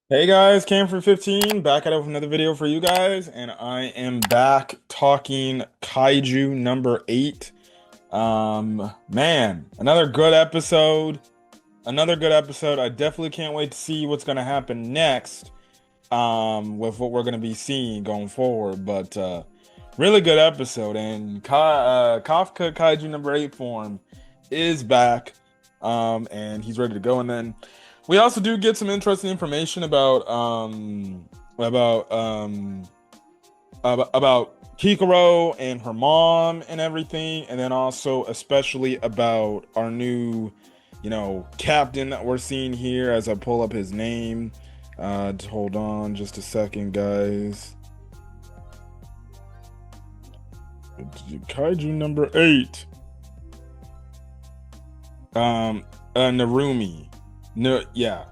Hey guys, Cam from 15 back at it with another video for you guys, and I am back talking Kaiju number 8. Man, another good episode. Another good episode. I definitely can't wait to see what's gonna happen next, with what we're gonna be seeing going forward. But really good episode, and Kafka Kaiju number 8 form is back, and he's ready to go. And then we also do get some interesting information about about Kikoro and her mom and everything, and then also especially about our new, captain that we're seeing here as I pull up his name. Hold on just a second, guys. Kaiju number 8. Narumi. No, yeah.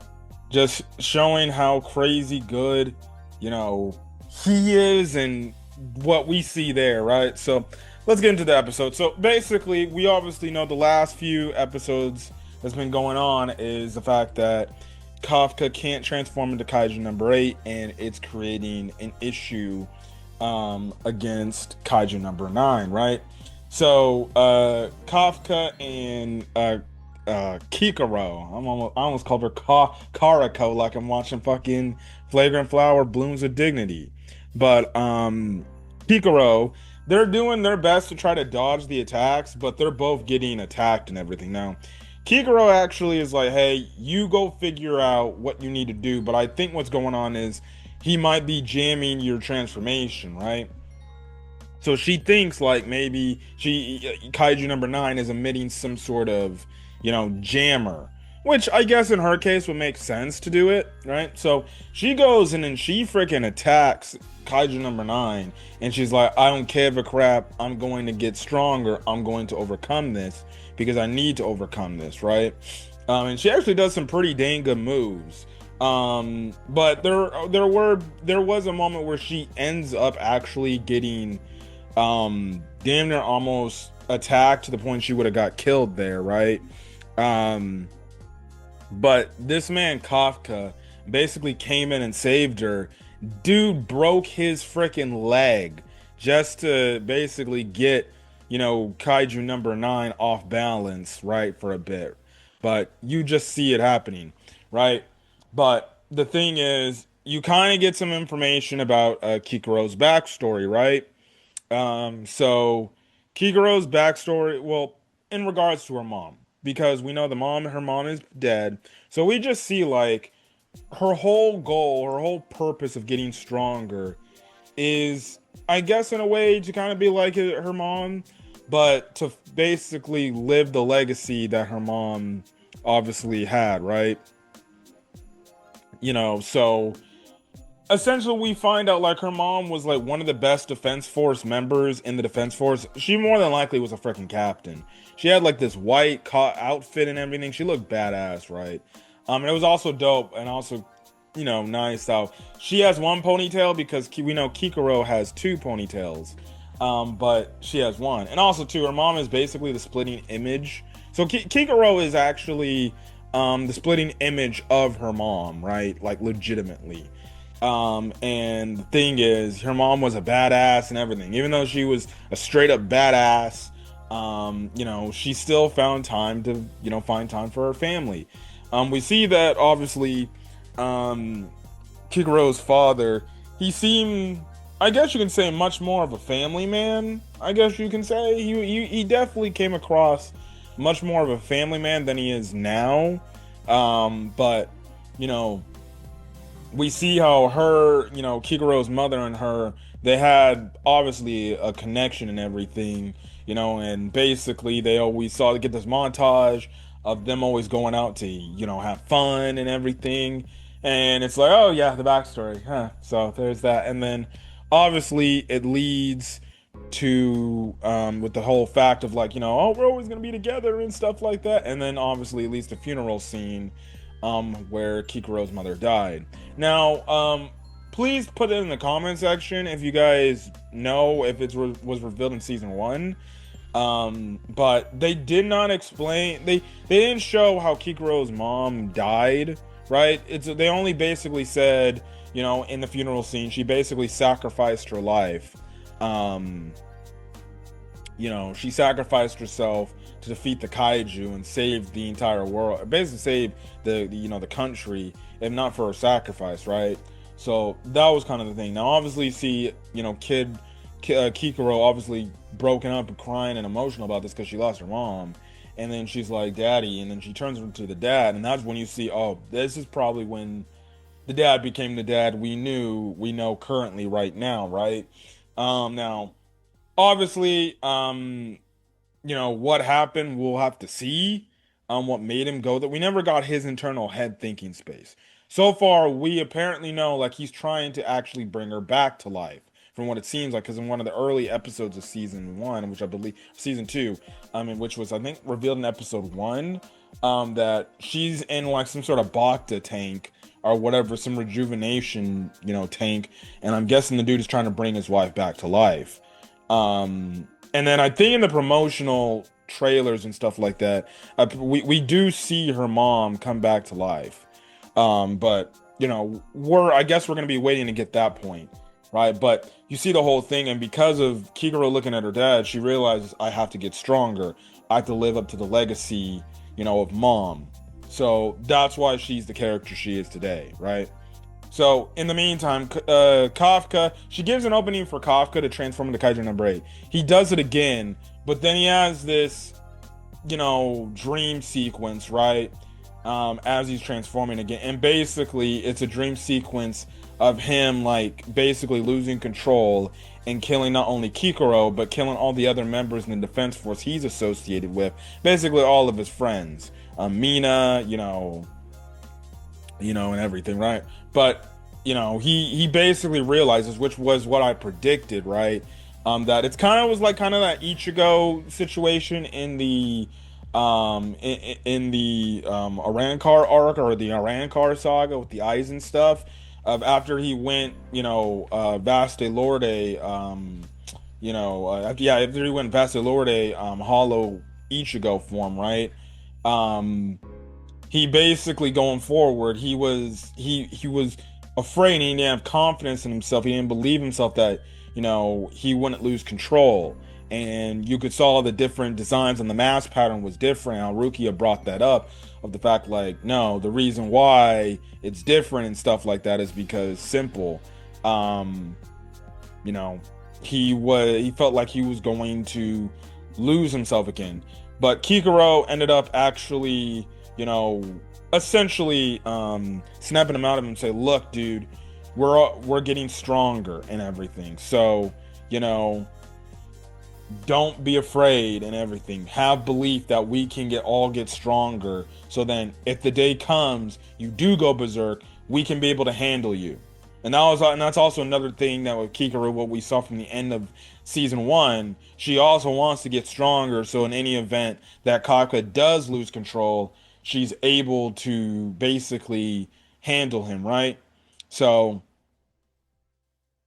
Just showing how crazy good, you know, he is and what we see there, right? So let's get into the episode. So basically, we obviously know the last few episodes that's been going on is the fact that Kafka can't transform into Kaiju number 8, and it's creating an issue against Kaiju number 9, right? So Kafka and Kikoro. I almost called her Karako, like I'm watching fucking Flagrant Flower Blooms of Dignity. But Kikoro, they're doing their best to try to dodge the attacks, but they're both getting attacked and everything. Now, Kikoro actually is like, hey, you go figure out what you need to do, but I think what's going on is he might be jamming your transformation, right? So she thinks like maybe Kaiju number 9 is emitting some sort of, jammer, which I guess in her case would make sense to do it, right? So she goes in and she freaking attacks Kaiju number 9, and she's like, I don't care for crap. I'm going to get stronger. I'm going to overcome this because I need to overcome this, right? And she actually does some pretty dang good moves. But there was a moment where she ends up actually getting damn near almost attacked to the point she would have got killed there, right? Um, but this man Kafka basically came in and saved her. Dude broke his freaking leg just to basically get, Kaiju number 9 off balance, right, for a bit. But you just see it happening, right? But the thing is, you kind of get some information about Kikoro's backstory, right? So Kikuro's backstory, well, in regards to her mom, because we know her mom is dead. So we just see like her whole goal, her whole purpose of getting stronger is, I guess, in a way to kind of be like her mom, but to basically live the legacy that her mom obviously had, right? So essentially we find out like her mom was like one of the best defense force members in the defense force. She more than likely was a freaking captain. She had like this white outfit and everything. She looked badass, right? And it was also dope and also, nice how she has one ponytail because we know Kikoro has two ponytails, but she has one. And also too, her mom is basically the splitting image. So Kikoro is actually the splitting image of her mom, right? Like legitimately. And the thing is, her mom was a badass and everything. Even though she was a straight up badass, she still found time to, find time for her family. We see that obviously, Kikuro's father, he seemed, I guess you can say, much more of a family man. I guess you can say he definitely came across much more of a family man than he is now. But you know, we see how her, Kikuro's mother and her, they had obviously a connection and everything, and basically they always saw to get this montage of them always going out to, have fun and everything. And it's like, oh yeah, the backstory, huh? So there's that. And then obviously it leads to with the whole fact of like, oh, we're always gonna be together and stuff like that. And then obviously it leads to funeral scene where Kikuro's mother died. Now, please put it in the comment section if you guys know if it was revealed in season one. But they did not explain. They didn't show how Kikuro's mom died, right? They only basically said, in the funeral scene, she basically sacrificed her life. Um, she sacrificed herself to defeat the kaiju and save the entire world, basically save the country, if not for her sacrifice, right? So that was kind of the thing. Now, obviously, see, Kikuro obviously broken up and crying and emotional about this because she lost her mom, and then she's like, "Daddy," and then she turns to the dad, and that's when you see, oh, this is probably when the dad became the dad we know currently right now, right? Now, obviously, what happened, we'll have to see. What made him go, that we never got his internal head thinking space. So far, we apparently know, like, he's trying to actually bring her back to life, from what it seems like, because in one of the early episodes of season one, which I believe season two, which was, I think, revealed in episode one, that she's in like some sort of Bacta tank or whatever, some rejuvenation, tank, and I'm guessing the dude is trying to bring his wife back to life. And then I think in the promotional trailers and stuff like that, we do see her mom come back to life. But I guess we're gonna be waiting to get that point, right? But you see the whole thing, and because of Kikuro looking at her dad, she realizes, I have to get stronger. I have to live up to the legacy, of mom. So that's why she's the character she is today, right? So in the meantime, Kafka, she gives an opening for Kafka to transform into Kaiju number 8. He does it again, but then he has this, dream sequence, right? As he's transforming again. And basically, it's a dream sequence of him, like, basically losing control and killing not only Kikuro, but killing all the other members in the defense force he's associated with. Basically, all of his friends. Mina, and everything, right? But he basically realizes, which was what I predicted, right? That it's kind of was like kind of that Ichigo situation in the in the Arankar arc, or the Arankar saga with the eyes and stuff, of after he went, Vaste Lorde, after he went Vaste Lorde, Hollow Ichigo form, right? He basically, going forward, he was afraid, and he didn't have confidence in himself. He didn't believe himself that he wouldn't lose control. And you could saw the different designs, and the mask pattern was different. How Rukia brought that up, of the fact, like, no, the reason why it's different and stuff like that is because simple, he felt like he was going to lose himself again. But Kikuro ended up actually, essentially snapping him out of him and say, look, dude, we're getting stronger and everything. So, don't be afraid and everything. Have belief that we can all get stronger. So then if the day comes, you do go berserk, we can be able to handle you. And that's also another thing that with Kikuro, what we saw from the end of season one, she also wants to get stronger. So in any event that Kafka does lose control, she's able to basically handle him, right? So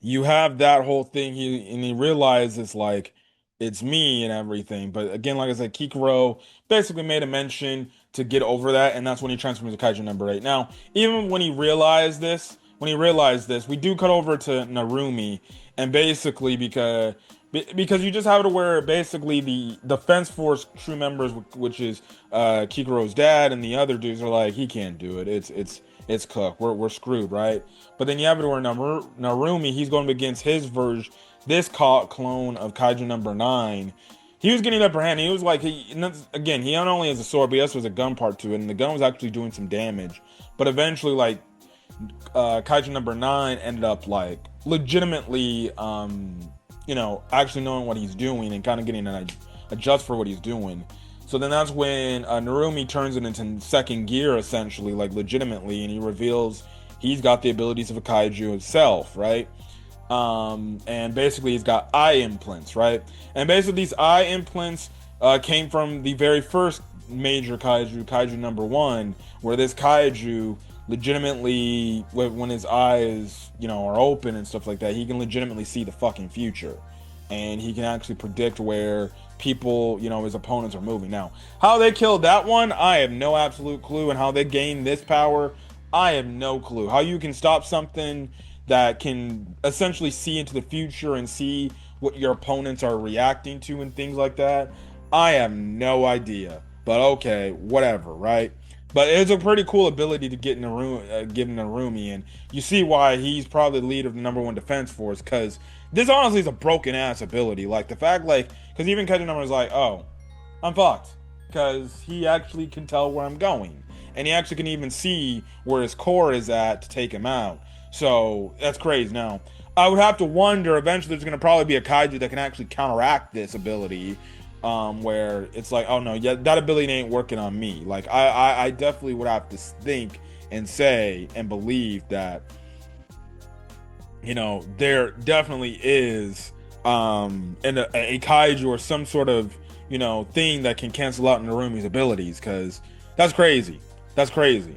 you have that whole thing. He realizes, like, it's me and everything. But again, like I said, Kikuro basically made a mention to get over that, and that's when he transforms to Kaiju number 8. Now, even when he realized this, we do cut over to Narumi, and basically because you just have to where basically the defense force crew members, which is Kikuro's dad and the other dudes, are like, he can't do it. It's cooked. We're screwed, right? But then you have it where Narumi, he's going against his version, this clone of Kaiju number 9. He was getting upper hand. He was like, he not only has a sword, but he also has a gun part to it, and the gun was actually doing some damage. But eventually, like, Kaiju number 9 ended up, like, legitimately, actually knowing what he's doing and kind of getting an adjust for what he's doing. So then that's when Narumi turns it into second gear, essentially, like, legitimately, and he reveals he's got the abilities of a kaiju himself, right? And basically he's got eye implants, right? And basically these eye implants came from the very first major kaiju number 1, where this kaiju legitimately, when his eyes, are open and stuff like that, he can legitimately see the fucking future. And he can actually predict where people, his opponents are moving. Now, how they killed that one, I have no absolute clue. And how they gained this power, I have no clue how you can stop something that can essentially see into the future and see what your opponents are reacting to and things like that. I have no idea, but okay, whatever, right? But it's a pretty cool ability to get Narumi, give Narumi, and you see why he's probably the leader of the number one defense force. Because this honestly is a broken ass ability. Like the fact, like, because even Kaiju Number is like, oh, I'm fucked, because he actually can tell where I'm going, and he actually can even see where his core is at to take him out. So that's crazy. Now, I would have to wonder. Eventually, there's going to probably be a kaiju that can actually counteract this ability, where it's like, oh no, yeah, that ability ain't working on me. Like I definitely would have to think and say and believe that, you know, there definitely is a kaiju or some sort of, you know, thing that can cancel out Narumi's abilities, because that's crazy. That's crazy.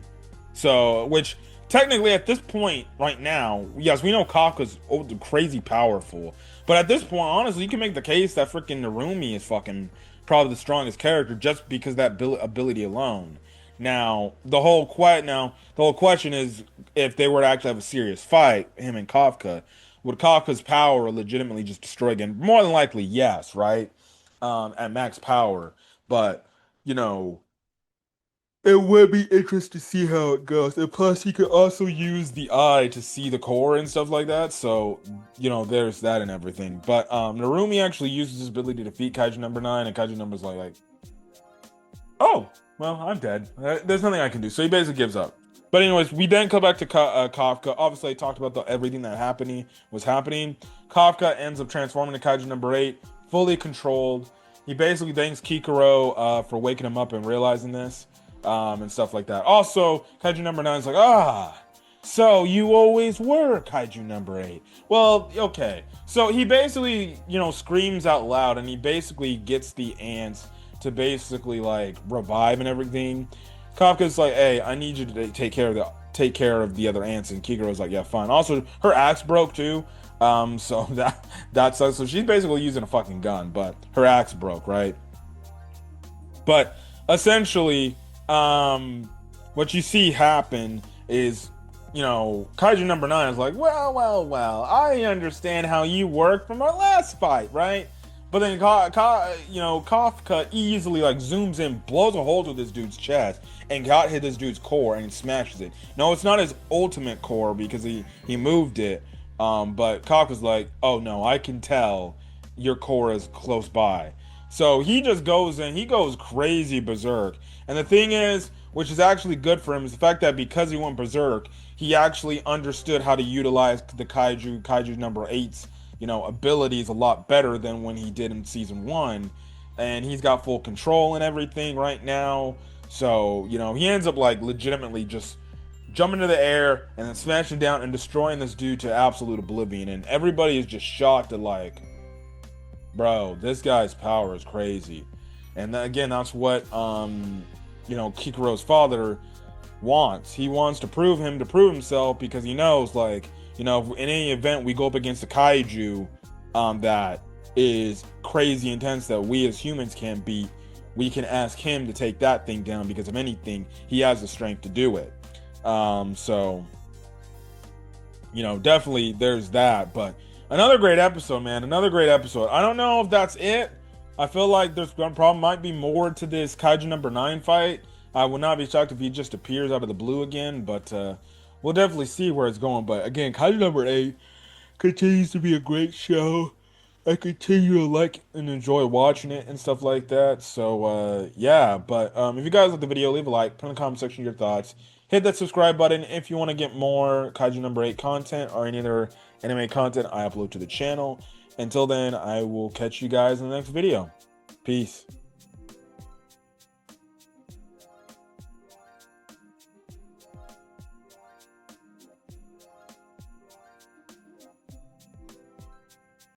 So, which technically at this point right now, yes, we know Kafka's crazy powerful, but at this point, honestly, you can make the case that freaking Narumi is fucking probably the strongest character just because that ability alone. The whole question is, if they were to actually have a serious fight, him and Kafka, would Kafka's power legitimately just destroy again? More than likely, yes, right? At max power, but you know, it would be interesting to see how it goes. And plus, he could also use the eye to see the core and stuff like that. So, you know, there's that and everything. But Narumi actually uses his ability to defeat Kaiju number 9, and Kaiju number's like, oh, well, I'm dead. There's nothing I can do. So he basically gives up. But anyways, we then come back to Kafka. Obviously, I talked about everything that was happening. Kafka ends up transforming to Kaiju number 8, fully controlled. He basically thanks Kikuro for waking him up and realizing this. And stuff like that. Also, Kaiju number 9 is like, so you always were Kaiju number 8. Well, okay. So he basically, you know, screams out loud, and he basically gets the ants to basically like revive and everything. Kafka's like, hey, I need you to take care of the other ants, and Kikuro's like, yeah, fine. Also, her axe broke too. So that sucks. So she's basically using a fucking gun, but her axe broke, right? But essentially, what you see happen is, you know, Kaiju number 9 is like, well, I understand how you work from our last fight, right? But then, Kafka easily like zooms in, blows a hole through this dude's chest, and hit this dude's core and smashes it. No, it's not his ultimate core because he moved it. But Kafka's like, oh no, I can tell your core is close by. So he just goes in, he goes crazy berserk. And the thing is, which is actually good for him, is the fact that because he went berserk, he actually understood how to utilize the Kaiju number 8's, you know, abilities a lot better than when he did in season 1. And he's got full control and everything right now. So, you know, he ends up like legitimately just jumping into the air and then smashing down and destroying this dude to absolute oblivion. And everybody is just shocked at like, bro, this guy's power is crazy. And again, that's what you know, Kikuro's father wants. He wants to prove himself, because he knows, like, you know, if in any event we go up against a kaiju that is crazy intense that we as humans can't beat, we can ask him to take that thing down, because if anything, he has the strength to do it. So, you know, definitely there's that. But another great episode, man. Another great episode. I don't know if that's it. I feel like there's probably might be more to this Kaiju number 9 fight. I would not be shocked if he just appears out of the blue again, but we'll definitely see where it's going. But again, Kaiju number 8 continues to be a great show. I continue to like and enjoy watching it and stuff like that. So yeah, but if you guys like the video, leave a like, put in the comment section your thoughts. Hit that subscribe button if you want to get more Kaiju number 8 content or any other anime content I upload to the channel. Until then, I will catch you guys in the next video. Peace.